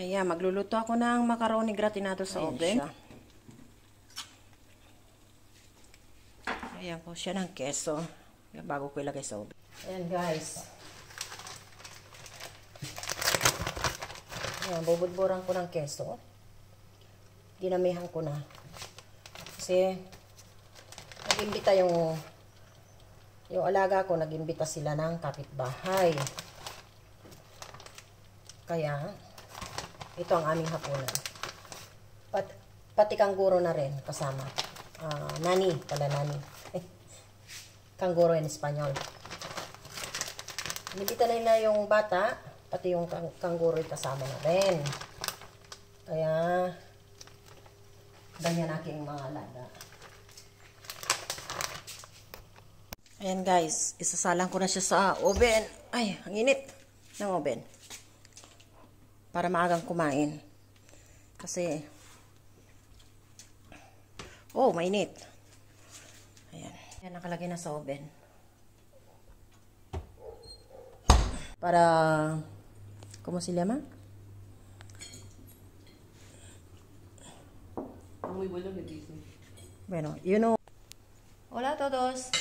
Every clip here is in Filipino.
Ayan, magluluto ako ng macaroni gratinado sa oven. Ayan po siya ng keso. Bago ko ilagay sa oven. Ayan guys. Ayan, bubudburan ko ng keso. Dinamihan ko na. Kasi, nag-imbita yung alaga ko, nag-imbita sila ng kapitbahay. Kaya, ito ang aming hapunan. Pati kangguro na rin kasama. Nani, pala nani. Kangguro in Espanyol. Nibita na nila yung bata, pati yung kangguro kasama na rin. Kaya, ganyan aking mga alaga. Ayan guys, isasalang ko na siya sa oven. Ay, ang init ng oven. Para maagang kumain. Kasi, mainit. Ayan. Ayan, nakalagay na sa oven. Para, ¿cómo se llama? Muy bueno que dice. Bueno, you know. Hola a todos.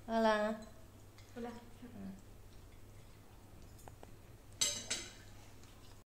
Hola. Hola.